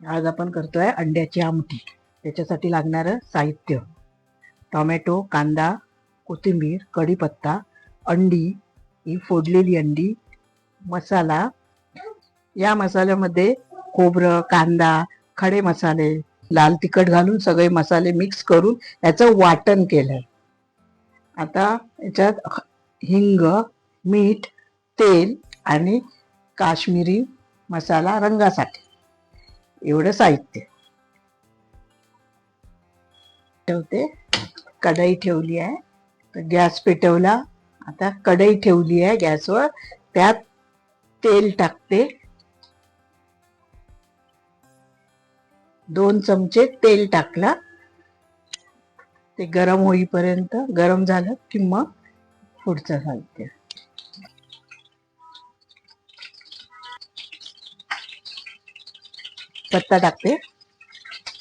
आज आपण करतोय अंड्याची आमटी. त्याच्यासाठी लागणारं साहित्य: टोमॅटो, कांदा, कोथिंबीर, कढीपत्ता, अंडी, ही फोडलेली अंडी, मसाला. या मसाल्यामध्ये खोबरं, कांदा, खडे मसाले, लाल तिखट घालून सगळे मसाले मिक्स करून याचं वाटण केलंय. आता याच्यात हिंग, मीठ, तेल आणि काश्मीरी मसाला रंगासाठी एवढं साहित्य. ठेवते. कढई ठेवली आहे, तर गॅस पेटवला. आता कढई ठेवली आहे गॅसवर, त्यात तेल टाकते. 2 चमचे तेल टाकला. ते गरम होईपर्यंत, गरम झालं की मग पुढचं साहित्य. पत्ता टाकते.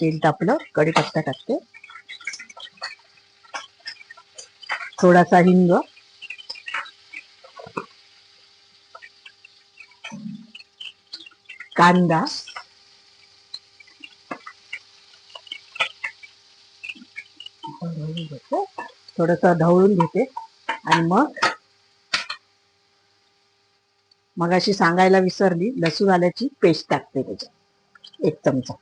तेल तापलं, कढीपत्ता टाकते. थोडासा हिंग, कांदा, थोडस ढवळून घेते. आणि मगाशी सांगायला विसरली, लसूण आल्याची पेस्ट टाकते त्याच्यात 1 चमचा.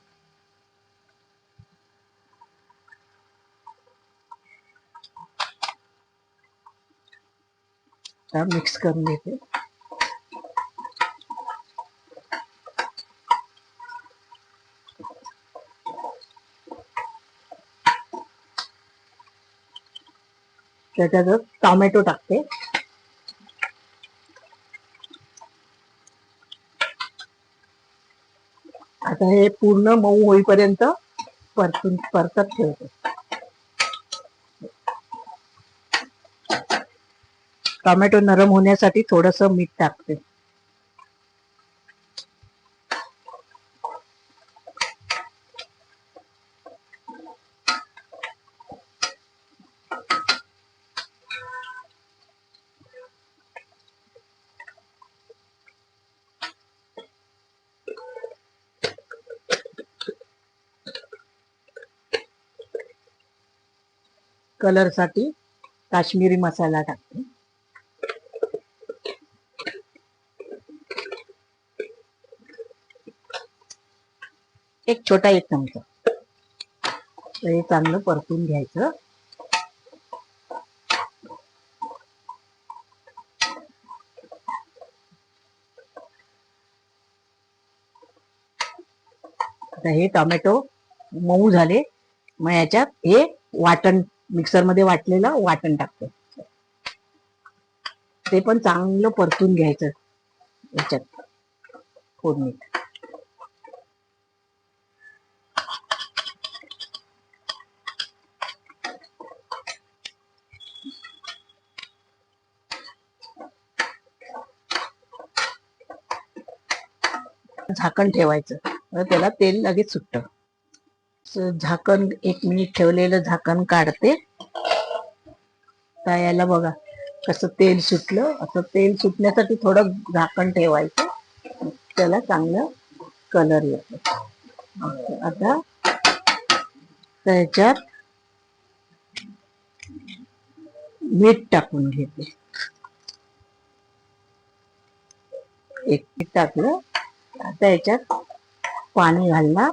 मिक्स करून घेते. त्याच्यात टोमॅटो टाकते. आता हे पूर्ण मऊ होईपर्यंत परतत ठेवते. टोमॅटो नरम होण्यासाठी थोडस मीठ टाकते. कलर साठी काश्मीरी मसाला टाकते. एक छोटा चमचा. हे चांगलं परतून घ्यायचं. आता हे टोमॅटो मऊ झाले, मग याच्यात हे वाटण, मिक्सर मध्ये वाटलेलं वाटण टाकते. ते पण चांगलं परतून घ्यायचं याच्यात फोडणीत. झाकण ठेवायचं, त्याला तेल लगेच सुटतं. झाकण 1 मिनिट ठेवलेलं झाकण काढते. तर याला बघा कसं तेल सुटलं. असं तेल सुटण्यासाठी थोडं झाकण ठेवायचं, त्याला चांगलं कलर येतो. आता त्याच्यात मीठ टाकून घेते. 1 मीठ टाकलं. आता याच्यात पाणी घालणार.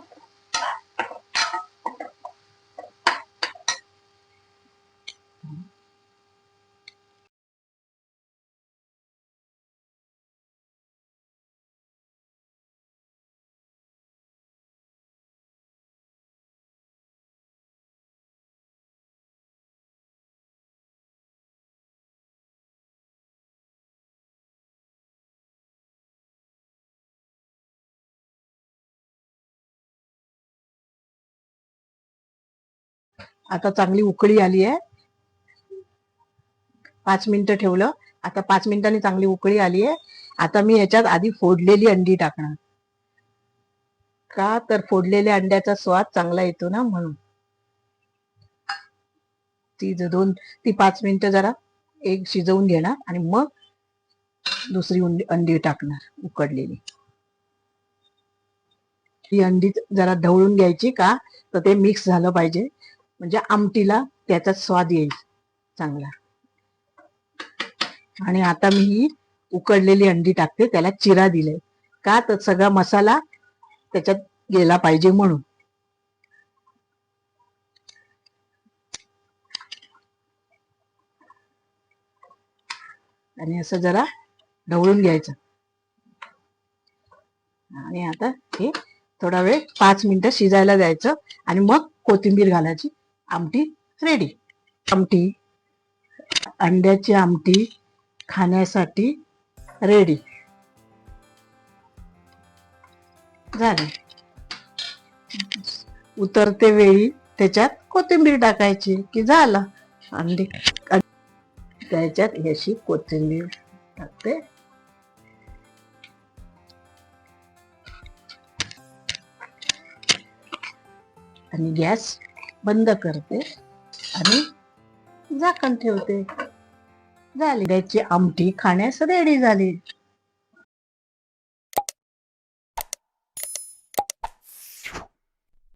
आता चांगली उकळी आली आहे. 5 मिनिटं ठेवलं. आता 5 मिनिटांनी चांगली उकळी आली आहे. आता मी याच्यात आधी फोडलेली अंडी टाकणार. का तर फोडलेल्या अंड्याचा स्वाद चांगला येतो ना, म्हणून. ती 5 मिनिटं जरा एक शिजवून घेणार आणि मग दुसरी अंडी टाकणार उकडलेली. ही अंडी जरा ढवळून घ्यायची का, तर ते मिक्स झालं पाहिजे, म्हणजे आमटीला त्याचा स्वाद येईल चांगला. आणि आता मी ही उकडलेली अंडी टाकते, त्याला चिरा दिले का, तर सगळा मसाला त्याच्यात गेला पाहिजे म्हणून. आणि असं जरा ढवळून घ्यायचं. आणि आता हे थोडा वेळ 5 मिनिटं शिजायला द्यायचं आणि मग कोथिंबीर घालायची. आमटी रेडी. आमटी, अंड्याची आमटी खाण्यासाठी रेडी झाली. उतरते वेळी त्याच्यात कोथिंबीर टाकायची की झालं अंडी. त्याच्यात अशी कोथिंबीर टाकते आणि गॅस बंद करते आणि झाकण ठेवते. झाली, त्याची आमटी खाण्यास रेडी झाली.